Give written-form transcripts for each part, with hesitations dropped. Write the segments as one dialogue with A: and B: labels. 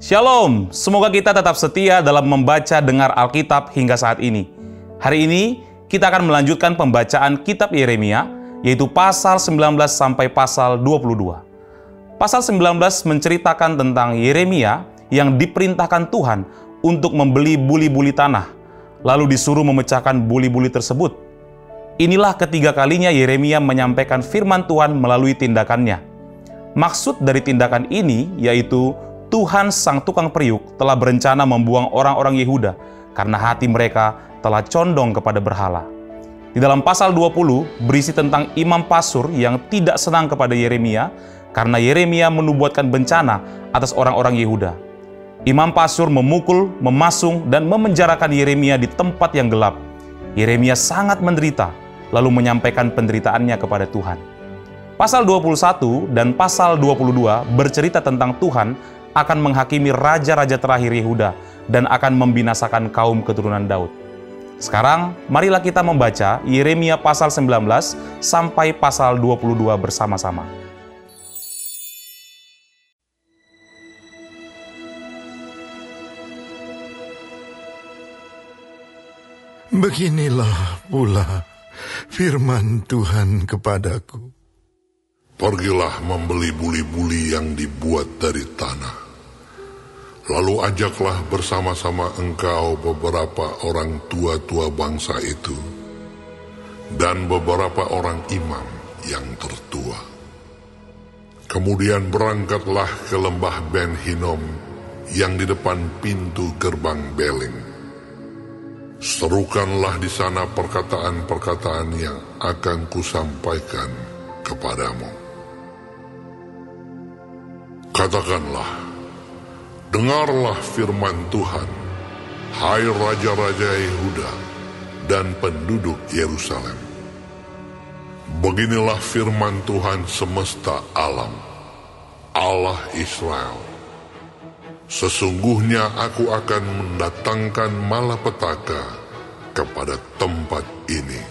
A: Shalom, semoga kita tetap setia dalam membaca dengar Alkitab hingga saat ini. Hari ini kita akan melanjutkan pembacaan kitab Yeremia, yaitu pasal 19 sampai pasal 22. Pasal 19 menceritakan tentang Yeremia yang diperintahkan Tuhan untuk membeli buli-buli tanah, lalu disuruh memecahkan buli-buli tersebut. Inilah ketiga kalinya Yeremia menyampaikan firman Tuhan melalui tindakannya. Maksud dari tindakan ini yaitu Tuhan sang tukang periuk telah berencana membuang orang-orang Yehuda karena hati mereka telah condong kepada berhala. Di dalam pasal 20 berisi tentang Imam Pasur yang tidak senang kepada Yeremia karena Yeremia menubuatkan bencana atas orang-orang Yehuda. Imam Pasur memukul, memasung, dan memenjarakan Yeremia di tempat yang gelap. Yeremia sangat menderita, lalu menyampaikan penderitaannya kepada Tuhan. Pasal 21 dan pasal 22 bercerita tentang Tuhan akan menghakimi raja-raja terakhir Yehuda dan akan membinasakan kaum keturunan Daud. Sekarang, marilah kita membaca Yeremia pasal 19 sampai pasal 22 bersama-sama.
B: Beginilah pula firman Tuhan kepadaku.
C: Pergilah membeli buli-buli yang dibuat dari tanah. Lalu ajaklah bersama-sama engkau beberapa orang tua-tua bangsa itu dan beberapa orang imam yang tertua. Kemudian berangkatlah ke lembah Ben Hinnom yang di depan pintu gerbang Beling. Serukanlah di sana perkataan-perkataan yang akan kusampaikan kepadamu. Katakanlah, dengarlah firman Tuhan, hai raja-raja Yehuda dan penduduk Yerusalem. Beginilah firman Tuhan semesta alam, Allah Israel. Sesungguhnya aku akan mendatangkan malapetaka kepada tempat ini,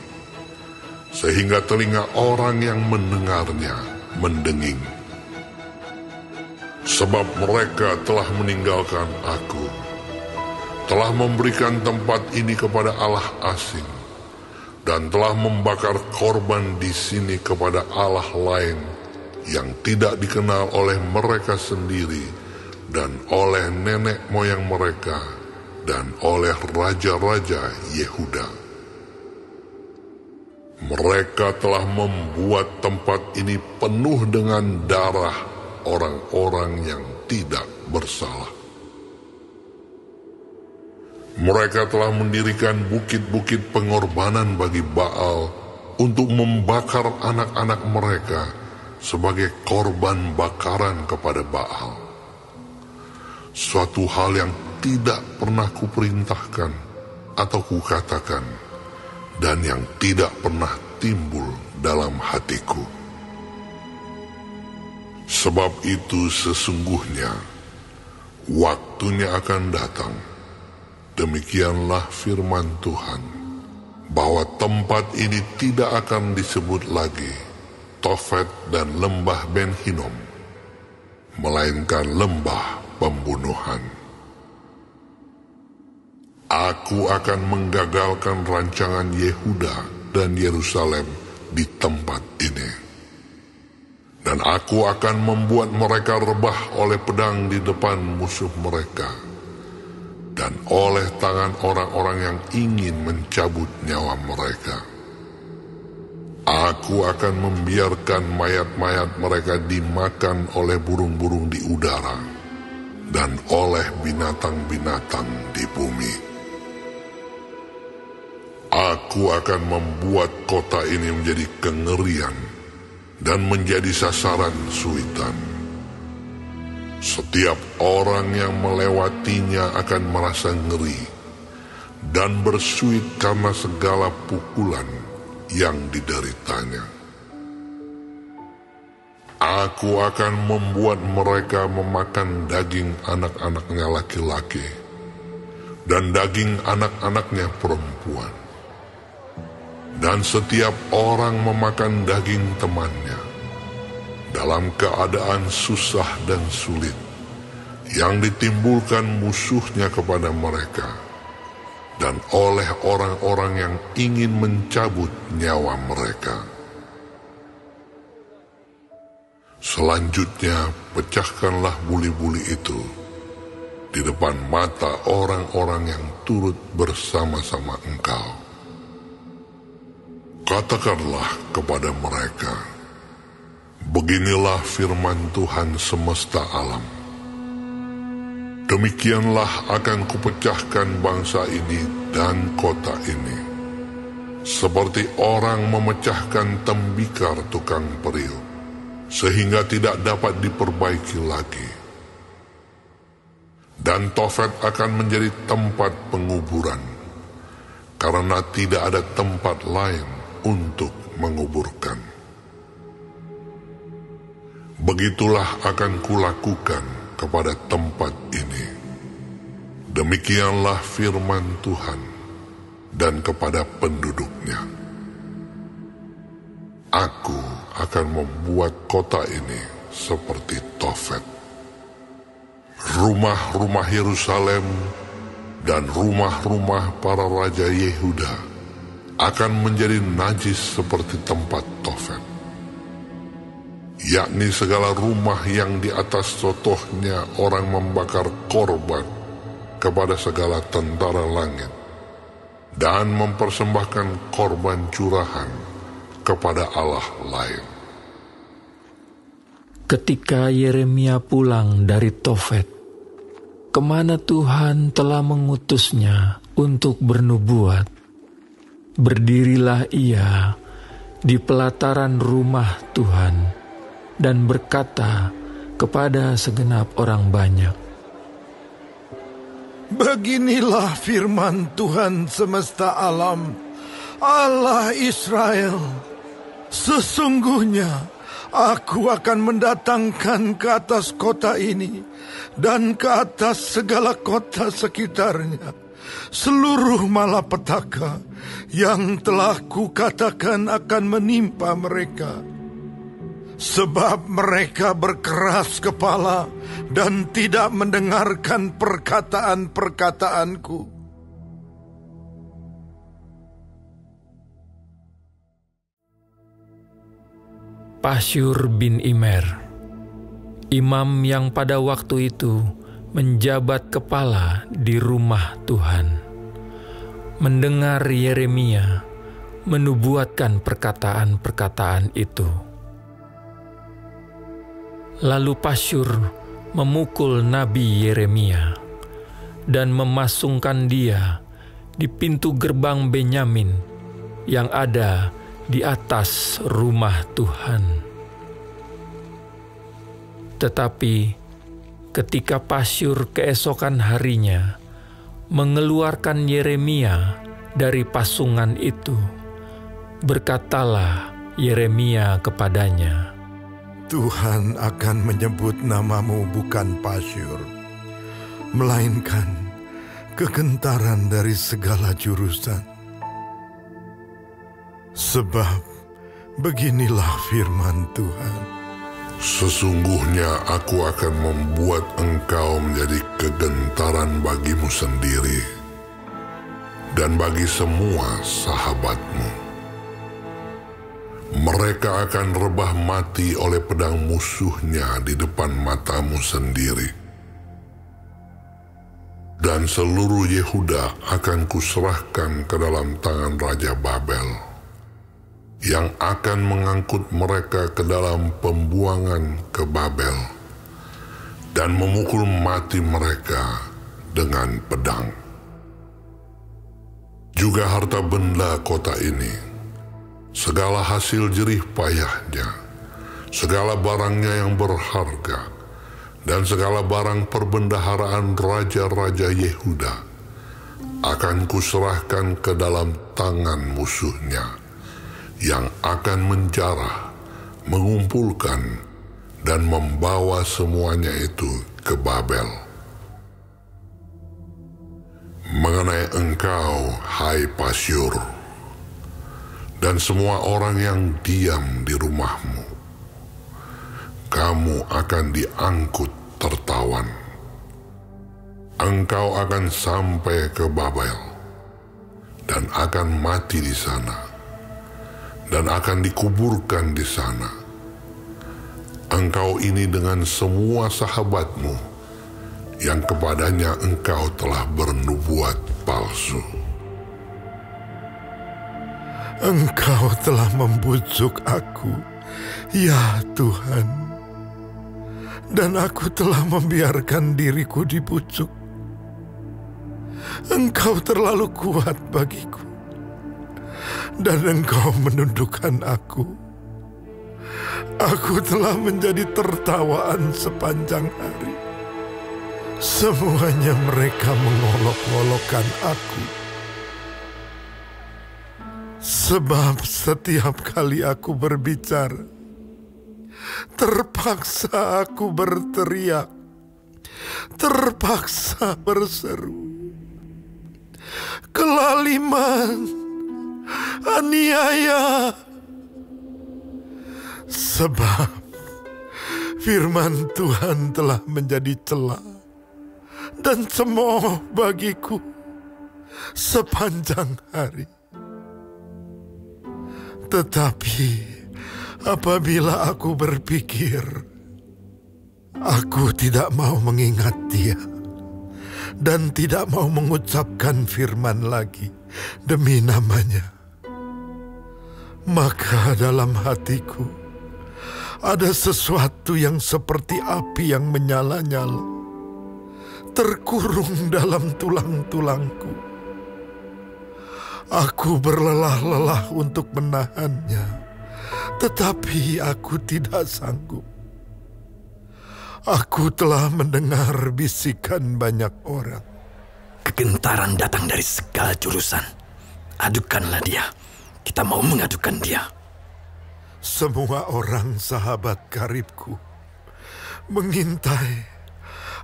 C: sehingga telinga orang yang mendengarnya mendenging. Sebab mereka telah meninggalkan aku, telah memberikan tempat ini kepada Allah asing, dan telah membakar korban di sini kepada Allah lain yang tidak dikenal oleh mereka sendiri dan oleh nenek moyang mereka dan oleh raja-raja Yehuda. Mereka telah membuat tempat ini penuh dengan darah orang-orang yang tidak bersalah. Mereka telah mendirikan bukit-bukit pengorbanan bagi Baal untuk membakar anak-anak mereka sebagai korban bakaran kepada Baal. Suatu hal yang tidak pernah kuperintahkan atau kukatakan dan yang tidak pernah timbul dalam hatiku. Sebab itu sesungguhnya waktunya akan datang, demikianlah firman Tuhan, bahwa tempat ini tidak akan disebut lagi Tofet dan lembah Ben Hinnom, melainkan lembah pembunuhan. Aku akan menggagalkan rancangan Yehuda dan Yerusalem di tempat ini. Dan aku akan membuat mereka rebah oleh pedang di depan musuh mereka, dan oleh tangan orang-orang yang ingin mencabut nyawa mereka. Aku akan membiarkan mayat-mayat mereka dimakan oleh burung-burung di udara, dan oleh binatang-binatang di bumi. Aku akan membuat kota ini menjadi kengerian, dan menjadi sasaran suitan. Setiap orang yang melewatinya akan merasa ngeri dan bersuit karena segala pukulan yang dideritanya. Aku akan membuat mereka memakan daging anak-anaknya laki-laki dan daging anak-anaknya perempuan. Dan setiap orang memakan daging temannya dalam keadaan susah dan sulit, yang ditimbulkan musuhnya kepada mereka, dan oleh orang-orang yang ingin mencabut nyawa mereka. Selanjutnya, pecahkanlah buli-buli itu di depan mata orang-orang yang turut bersama-sama engkau. Katakanlah kepada mereka, beginilah firman Tuhan semesta alam. Demikianlah akan kupecahkan bangsa ini dan kota ini, seperti orang memecahkan tembikar tukang periuk, sehingga tidak dapat diperbaiki lagi. Dan Tofet akan menjadi tempat penguburan, karena tidak ada tempat lain untuk menguburkan. Begitulah akan kulakukan kepada tempat ini. Demikianlah firman Tuhan, dan kepada penduduknya. Aku akan membuat kota ini seperti Tofet. Rumah-rumah Yerusalem dan rumah-rumah para raja Yehuda akan menjadi najis seperti tempat Tofet, yakni segala rumah yang di atas sotohnya orang membakar korban kepada segala tentara langit dan mempersembahkan korban curahan kepada Allah lain.
D: Ketika Yeremia pulang dari Tofet, kemana Tuhan telah mengutusnya untuk bernubuat, berdirilah ia di pelataran rumah Tuhan dan berkata kepada segenap orang banyak,
B: beginilah firman Tuhan semesta alam, Allah Israel. Sesungguhnya aku akan mendatangkan ke atas kota ini dan ke atas segala kota sekitarnya seluruh malapetaka yang telah kukatakan akan menimpa mereka. Sebab mereka berkeras kepala dan tidak mendengarkan perkataan-perkataanku.
D: Pasyur bin Immer, imam yang pada waktu itu menjabat kepala di rumah Tuhan, mendengar Yeremia menubuatkan perkataan-perkataan itu. Lalu Pasyur memukul Nabi Yeremia dan memasungkan dia di pintu gerbang Benyamin yang ada di atas rumah Tuhan. Tetapi ketika Pasyur keesokan harinya mengeluarkan Yeremia dari pasungan itu, berkatalah Yeremia kepadanya,
B: Tuhan akan menyebut namamu bukan Pasyur, melainkan kegentaran dari segala jurusan. Sebab beginilah firman Tuhan,
C: sesungguhnya aku akan membuat engkau menjadi kegentaran bagimu sendiri dan bagi semua sahabatmu. Mereka akan rebah mati oleh pedang musuhnya di depan matamu sendiri. Dan seluruh Yehuda akan kuserahkan ke dalam tangan Raja Babel, yang akan mengangkut mereka ke dalam pembuangan ke Babel dan memukul mati mereka dengan pedang. Juga harta benda kota ini, segala hasil jerih payahnya, segala barangnya yang berharga, dan segala barang perbendaharaan raja-raja Yehuda akan kuserahkan ke dalam tangan musuhnya, yang akan menjarah, mengumpulkan, dan membawa semuanya itu ke Babel. Mengenai engkau, hai Pasyur, dan semua orang yang diam di rumahmu, kamu akan diangkut tertawan engkau akan sampai ke Babel dan akan mati di sana dan akan dikuburkan di sana. Engkau ini dengan semua sahabatmu yang kepadanya engkau telah bernubuat palsu.
B: Engkau telah membujuk aku, ya Tuhan, dan aku telah membiarkan diriku dibujuk. Engkau terlalu kuat bagiku, dan engkau menundukkan aku. Aku telah menjadi tertawaan sepanjang hari. Semuanya mereka mengolok-olokkan aku. Sebab setiap kali aku berbicara, terpaksa aku berteriak, terpaksa berseru. Kelaliman, aniaya. Sebab firman Tuhan telah menjadi celah dan cemooh bagiku sepanjang hari. Tetapi apabila aku berpikir, aku tidak mau mengingat Dia dan tidak mau mengucapkan firman lagi demi namanya, maka dalam hatiku ada sesuatu yang seperti api yang menyala-nyala, terkurung dalam tulang-tulangku. Aku berlelah-lelah untuk menahannya, tetapi aku tidak sanggup. Aku telah mendengar bisikan banyak orang.
E: Kegentaran datang dari segala jurusan. Adukanlah dia. Kita mau mengadukan dia.
B: Semua orang sahabat karibku mengintai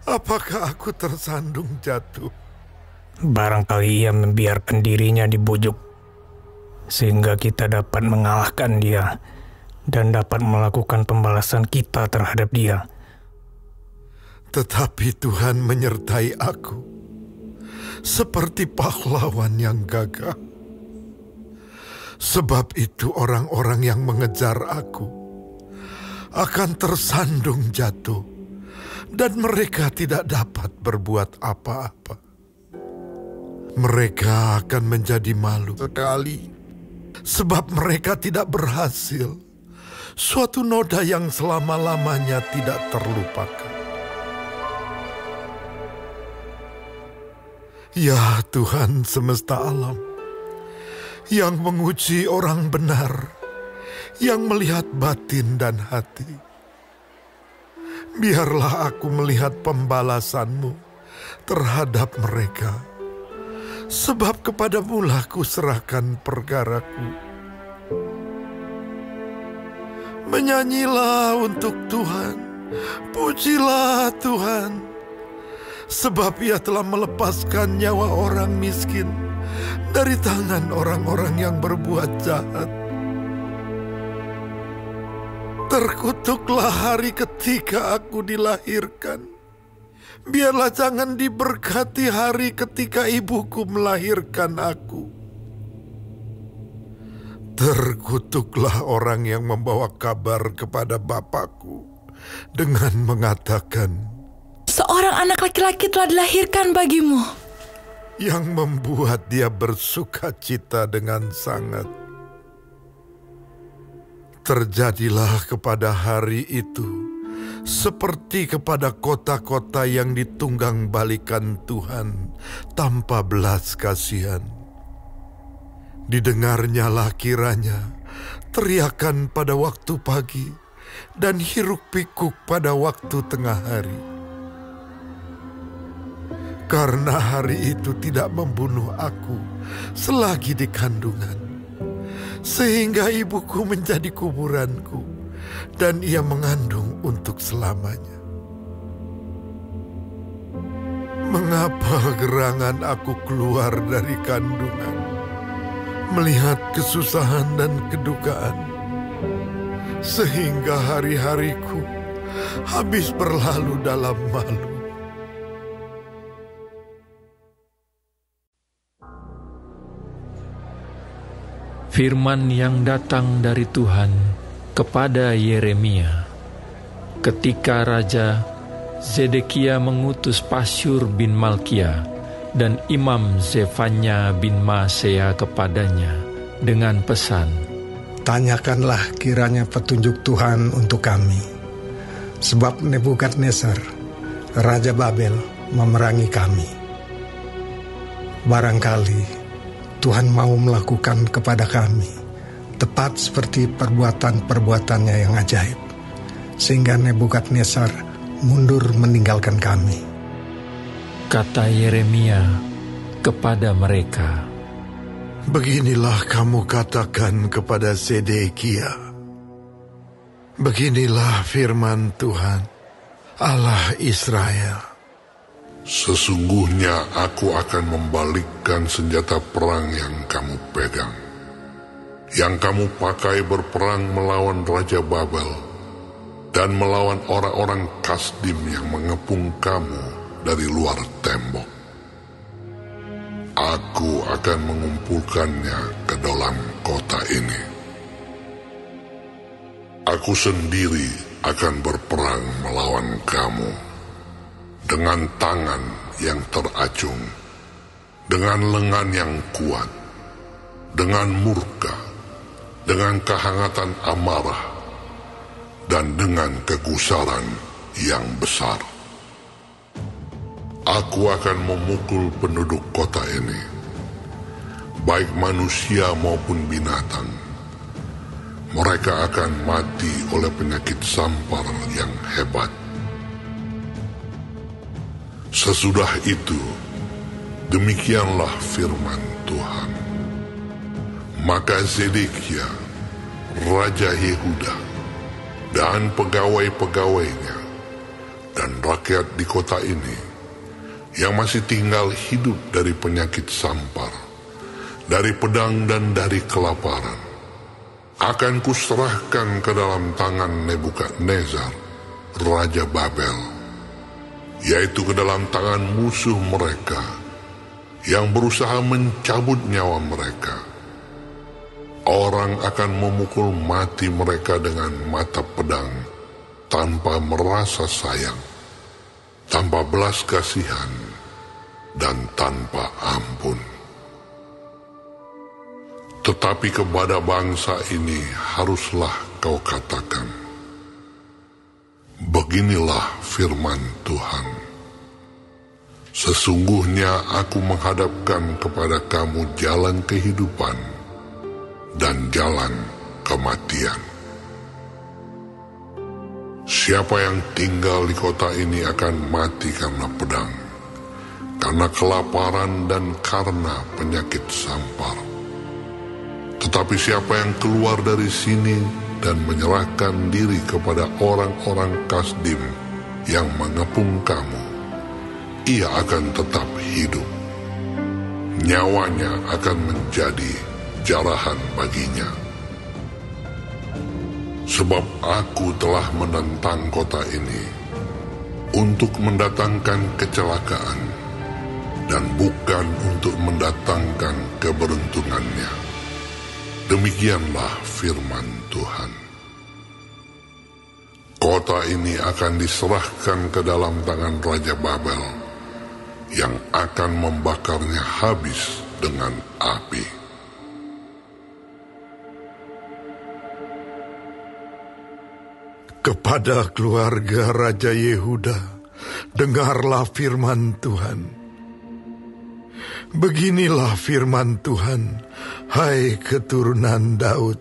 B: apakah aku tersandung jatuh.
F: Barangkali ia membiarkan dirinya dibujuk, sehingga kita dapat mengalahkan dia dan dapat melakukan pembalasan kita terhadap dia.
B: Tetapi Tuhan menyertai aku, seperti pahlawan yang gagah. Sebab itu orang-orang yang mengejar aku akan tersandung jatuh, dan mereka tidak dapat berbuat apa-apa. Mereka akan menjadi malu sekali, sebab mereka tidak berhasil. Suatu noda yang selama-lamanya tidak terlupakan. Ya Tuhan semesta alam, yang menguji orang benar, yang melihat batin dan hati. Biarlah aku melihat pembalasan-Mu terhadap mereka, sebab kepadamu-lah kuserahkan perkaraku. Menyanyilah untuk Tuhan, pujilah Tuhan, sebab Ia telah melepaskan nyawa orang miskin dari tangan orang-orang yang berbuat jahat. Terkutuklah hari ketika aku dilahirkan. Biarlah jangan diberkati hari ketika ibuku melahirkan aku. Terkutuklah orang yang membawa kabar kepada bapakku dengan mengatakan,
G: seorang anak laki-laki telah dilahirkan bagimu.
B: Yang membuat dia bersuka cita dengan sangat. Terjadilah kepada hari itu seperti kepada kota-kota yang ditunggang balikan Tuhan tanpa belas kasihan. Didengarnyalah kiranya teriakan pada waktu pagi dan hiruk-pikuk pada waktu tengah hari. Karena hari itu tidak membunuh aku selagi di kandungan, sehingga ibuku menjadi kuburanku, dan ia mengandung untuk selamanya. Mengapa gerangan aku keluar dari kandungan, melihat kesusahan dan kedukaan, sehingga hari-hariku habis berlalu dalam malu.
D: Firman yang datang dari Tuhan kepada Yeremia ketika Raja Zedekia mengutus Pasyur bin Malkia dan Imam Zefanya bin Maasea kepadanya dengan pesan,
F: tanyakanlah kiranya petunjuk Tuhan untuk kami, sebab Nebukadnezar, Raja Babel, memerangi kami. Barangkali Tuhan mau melakukan kepada kami tepat seperti perbuatan-perbuatannya yang ajaib, sehingga Nebukadnezar mundur meninggalkan kami.
D: Kata Yeremia kepada mereka,
B: beginilah kamu katakan kepada Zedekia, beginilah firman Tuhan, Allah Israel.
C: Sesungguhnya aku akan membalikkan senjata perang yang kamu pegang, yang kamu pakai berperang melawan Raja Babel dan melawan orang-orang Kasdim yang mengepung kamu dari luar tembok. Aku akan mengumpulkannya ke dalam kota ini. Aku sendiri akan berperang melawan kamu dengan tangan yang teracung, dengan lengan yang kuat, dengan murka, dengan kehangatan amarah, dan dengan kegusaran yang besar. Aku akan memukul penduduk kota ini, baik manusia maupun binatang. Mereka akan mati oleh penyakit sampar yang hebat. Sesudah itu, demikianlah firman Tuhan. Maka Zedekia, Raja Yehuda, dan pegawai-pegawainya, dan rakyat di kota ini, yang masih tinggal hidup dari penyakit sampar, dari pedang dan dari kelaparan, akan kuserahkan ke dalam tangan Nebukadnezar, Raja Babel, yaitu ke dalam tangan musuh mereka yang berusaha mencabut nyawa mereka. Orang akan memukul mati mereka dengan mata pedang tanpa merasa sayang, tanpa belas kasihan, dan tanpa ampun. Tetapi kepada bangsa ini haruslah kau katakan, beginilah firman Tuhan. Sesungguhnya aku menghadapkan kepada kamu jalan kehidupan dan jalan kematian. Siapa yang tinggal di kota ini akan mati karena pedang, karena kelaparan dan karena penyakit sampar. Tetapi siapa yang keluar dari sini dan menyerahkan diri kepada orang-orang Kasdim yang mengepung kamu, ia akan tetap hidup. Nyawanya akan menjadi jarahan baginya. Sebab aku telah menentang kota ini untuk mendatangkan kecelakaan dan bukan untuk mendatangkan keberuntungannya. Demikianlah firman Tuhan. Kota ini akan diserahkan ke dalam tangan Raja Babel, yang akan membakarnya habis dengan api.
B: Kepada keluarga Raja Yehuda, dengarlah firman Tuhan. Beginilah firman Tuhan, hai keturunan Daud.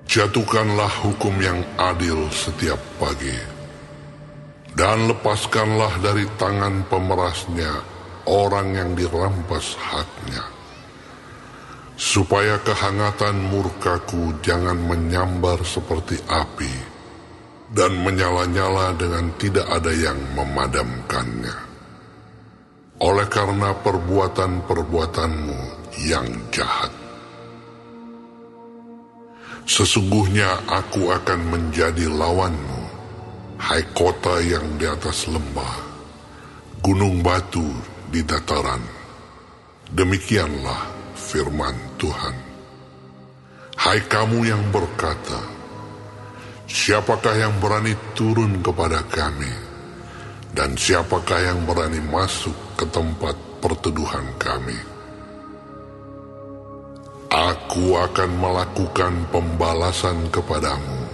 C: Jatuhkanlah hukum yang adil setiap pagi, dan lepaskanlah dari tangan pemerasnya orang yang dirampas haknya, supaya kehangatan murkaku jangan menyambar seperti api dan menyala-nyala dengan tidak ada yang memadamkannya. Oleh karena perbuatan-perbuatanmu yang jahat. Sesungguhnya aku akan menjadi lawanmu, hai kota yang di atas lembah, gunung batu di dataran. Demikianlah firman Tuhan. Hai kamu yang berkata, siapakah yang berani turun kepada kami, dan siapakah yang berani masuk ke tempat perteduhan kami? Aku akan melakukan pembalasan kepadamu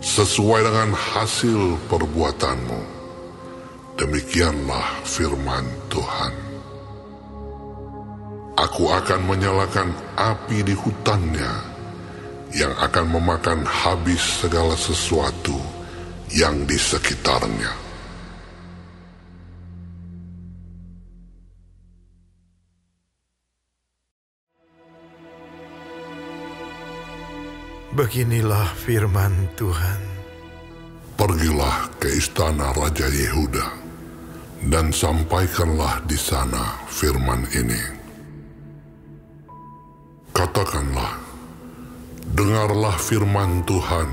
C: sesuai dengan hasil perbuatanmu. Demikianlah firman Tuhan. Aku akan menyalakan api di hutannya yang akan memakan habis segala sesuatu yang di sekitarnya.
B: Beginilah firman Tuhan.
C: Pergilah ke istana Raja Yehuda dan sampaikanlah di sana firman ini. Katakanlah, dengarlah firman Tuhan,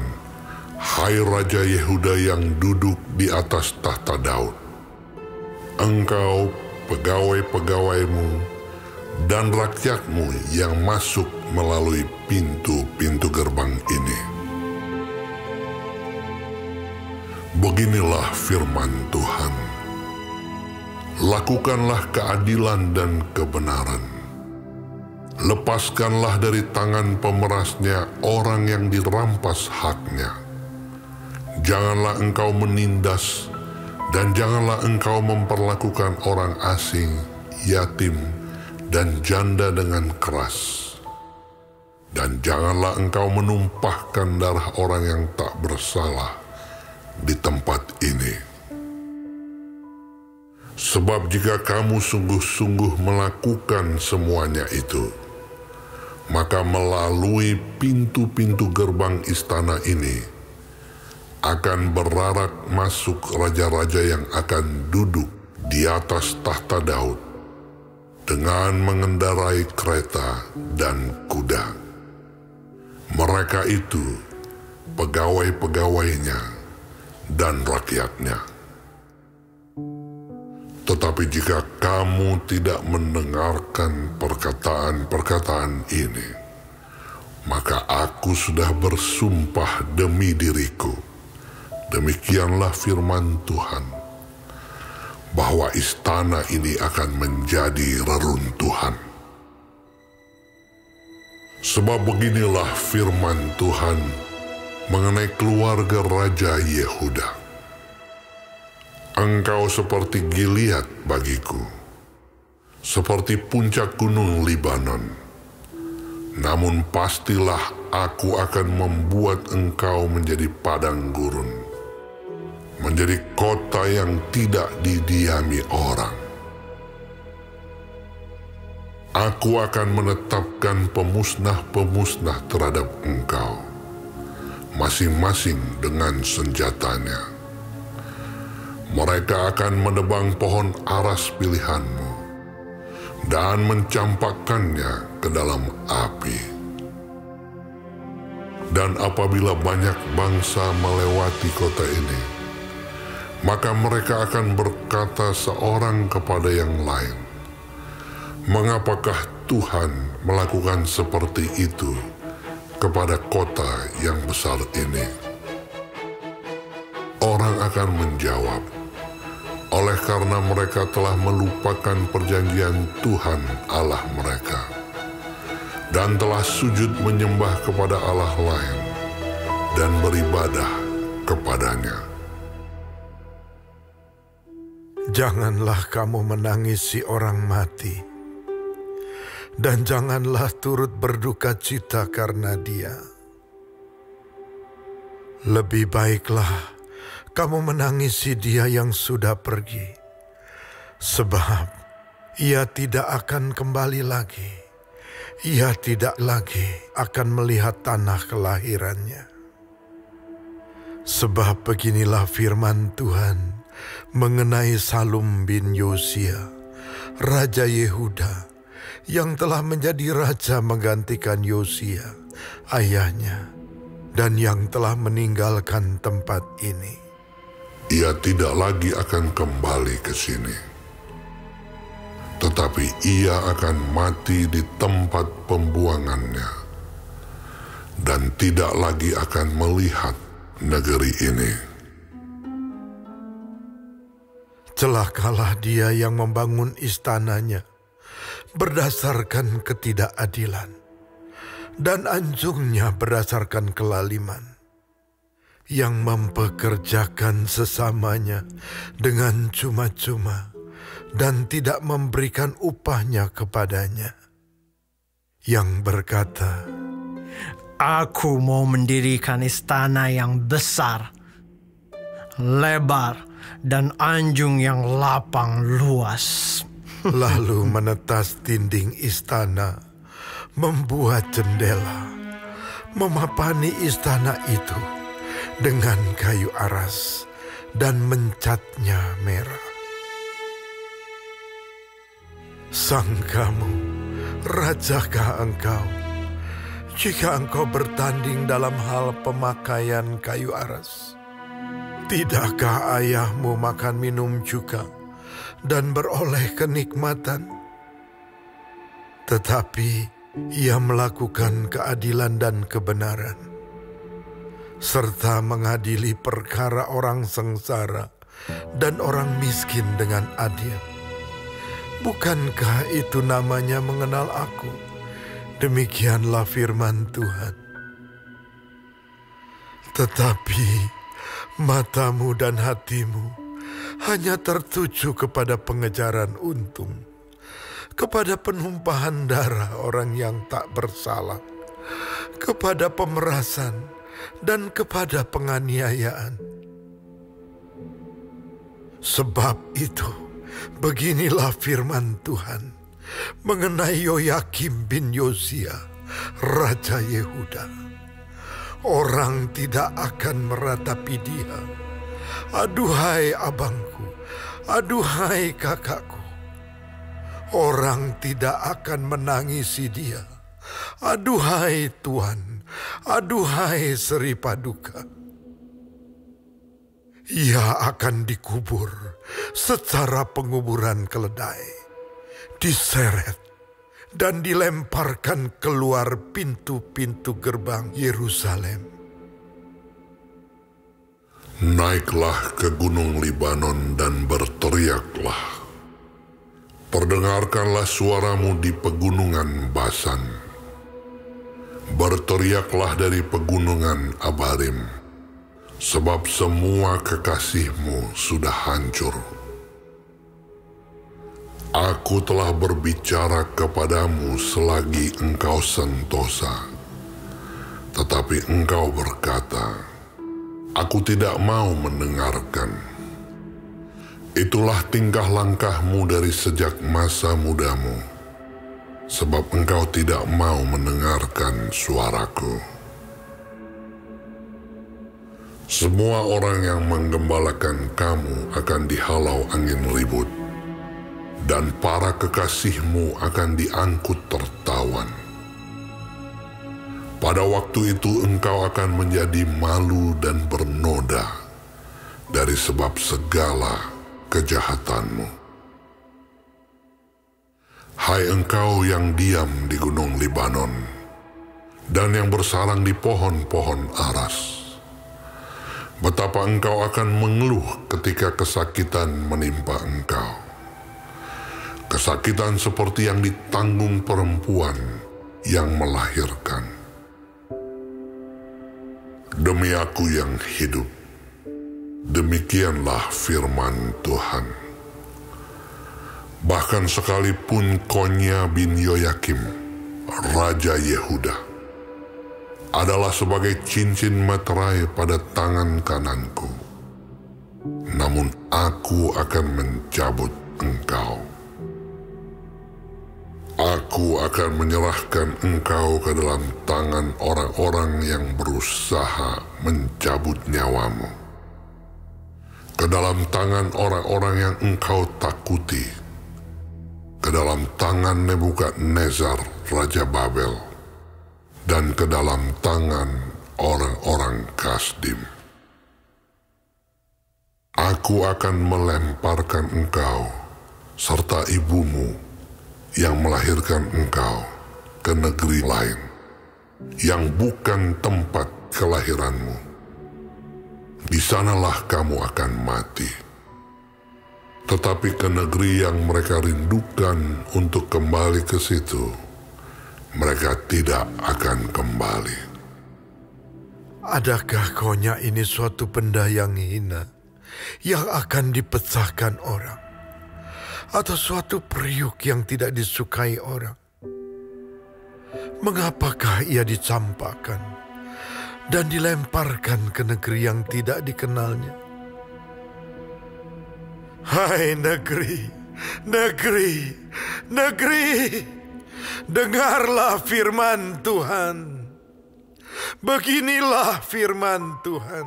C: hai Raja Yehuda yang duduk di atas tahta Daud. Engkau, pegawai-pegawaimu, dan rakyatmu yang masuk melalui pintu-pintu gerbang ini. Beginilah firman Tuhan. Lakukanlah keadilan dan kebenaran. Lepaskanlah dari tangan pemerasnya orang yang dirampas haknya. Janganlah engkau menindas, dan janganlah engkau memperlakukan orang asing, yatim, dan janda dengan keras. Dan janganlah engkau menumpahkan darah orang yang tak bersalah di tempat ini. Sebab jika kamu sungguh-sungguh melakukan semuanya itu, maka melalui pintu-pintu gerbang istana ini akan berarak masuk raja-raja yang akan duduk di atas tahta Daud dengan mengendarai kereta dan kuda. Mereka itu pegawai-pegawainya dan rakyatnya. Tetapi jika kamu tidak mendengarkan perkataan-perkataan ini, maka aku sudah bersumpah demi diriku, demikianlah firman Tuhan, bahwa istana ini akan menjadi reruntuhan. Sebab beginilah firman Tuhan mengenai keluarga Raja Yehuda. Engkau seperti Gilead bagiku, seperti puncak gunung Libanon. Namun pastilah aku akan membuat engkau menjadi padang gurun, menjadi kota yang tidak didiami orang. Aku akan menetapkan pemusnah-pemusnah terhadap engkau, masing-masing dengan senjatanya. Mereka akan menebang pohon aras pilihanmu dan mencampakkannya ke dalam api. Dan apabila banyak bangsa melewati kota ini, maka mereka akan berkata seorang kepada yang lain, mengapakah Tuhan melakukan seperti itu kepada kota yang besar ini? Orang akan menjawab, oleh karena mereka telah melupakan perjanjian Tuhan Allah mereka, dan telah sujud menyembah kepada Allah lain, dan beribadah kepadanya.
B: Janganlah kamu menangisi orang mati, dan janganlah turut berduka cita karena dia. Lebih baiklah kamu menangisi dia yang sudah pergi, sebab ia tidak akan kembali lagi. Ia tidak lagi akan melihat tanah kelahirannya. Sebab beginilah firman Tuhan mengenai Salum bin Yosia, Raja Yehuda, yang telah menjadi raja menggantikan Yosia, ayahnya, dan yang telah meninggalkan tempat ini.
C: Ia tidak lagi akan kembali ke sini, tetapi ia akan mati di tempat pembuangannya, dan tidak lagi akan melihat negeri ini.
B: Celakalah dia yang membangun istananya berdasarkan ketidakadilan, dan anjungnya berdasarkan kelaliman, yang mempekerjakan sesamanya dengan cuma-cuma dan tidak memberikan upahnya kepadanya, yang berkata,
H: Aku mau mendirikan istana yang besar, lebar, dan anjung yang lapang luas.
B: Lalu menetas dinding istana, membuat jendela, memapani istana itu dengan kayu aras dan mencatnya merah. Sangkamu, rajakah engkau, jika engkau bertanding dalam hal pemakaian kayu aras? Tidakkah ayahmu makan minum juga dan beroleh kenikmatan? Tetapi ia melakukan keadilan dan kebenaran, serta mengadili perkara orang sengsara dan orang miskin dengan adil. Bukankah itu namanya mengenal aku? Demikianlah firman Tuhan. Tetapi matamu dan hatimu hanya tertuju kepada pengejaran untung, kepada penumpahan darah orang yang tak bersalah, kepada pemerasan, dan kepada penganiayaan. Sebab itu, beginilah firman Tuhan mengenai Yoyakim bin Yosia, Raja Yehuda. Orang tidak akan meratapi dia. Aduhai abangku, aduhai kakakku. Orang tidak akan menangisi dia. Aduhai Tuhan, aduhai Seri Paduka. Ia akan dikubur secara penguburan keledai, diseret dan dilemparkan keluar pintu-pintu gerbang Yerusalem.
C: Naiklah ke gunung Libanon dan berteriaklah. Perdengarkanlah suaramu di pegunungan Basan. Berteriaklah dari pegunungan Abarim, sebab semua kekasihmu sudah hancur. Aku telah berbicara kepadamu selagi engkau sentosa, tetapi engkau berkata, Aku tidak mau mendengarkan. Itulah tingkah langkahmu dari sejak masa mudamu, sebab engkau tidak mau mendengarkan suaraku. Semua orang yang menggembalakan kamu akan dihalau angin ribut, dan para kekasihmu akan diangkut tertawan. Pada waktu itu engkau akan menjadi malu dan bernoda dari sebab segala kejahatanmu. Hai engkau yang diam di gunung Libanon dan yang bersarang di pohon-pohon aras, betapa engkau akan mengeluh ketika kesakitan menimpa engkau. Kesakitan seperti yang ditanggung perempuan yang melahirkan. Demi aku yang hidup, demikianlah firman Tuhan. Bahkan sekalipun Konya bin Yoyakim, Raja Yehuda, adalah sebagai cincin materai pada tangan kananku, namun aku akan mencabut engkau. Aku akan menyerahkan engkau ke dalam tangan orang-orang yang berusaha mencabut nyawamu, ke dalam tangan orang-orang yang engkau takuti, ke dalam tangan Nebukadnezar Raja Babel, dan ke dalam tangan orang-orang Kasdim. Aku akan melemparkan engkau serta ibumu yang melahirkan engkau ke negeri lain, yang bukan tempat kelahiranmu. Di sanalah kamu akan mati. Tetapi ke negeri yang mereka rindukan untuk kembali ke situ, mereka tidak akan kembali.
B: Adakah konya ini suatu benda yang hina, yang akan dipecahkan orang? Atau suatu periuk yang tidak disukai orang? Mengapakah ia dicampakkan dan dilemparkan ke negeri yang tidak dikenalnya? Hai negeri, negeri, negeri, dengarlah firman Tuhan. Beginilah firman Tuhan.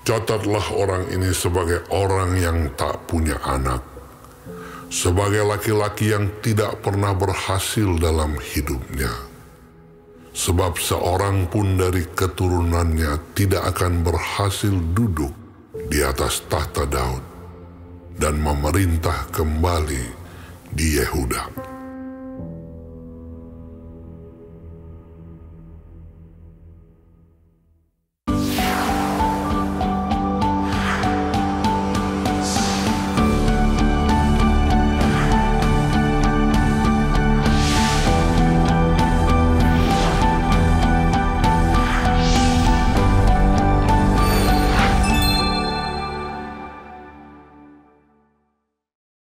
C: Catatlah orang ini sebagai orang yang tak punya anak, sebagai laki-laki yang tidak pernah berhasil dalam hidupnya. Sebab seorang pun dari keturunannya tidak akan berhasil duduk di atas tahta Daud dan memerintah kembali di Yehuda.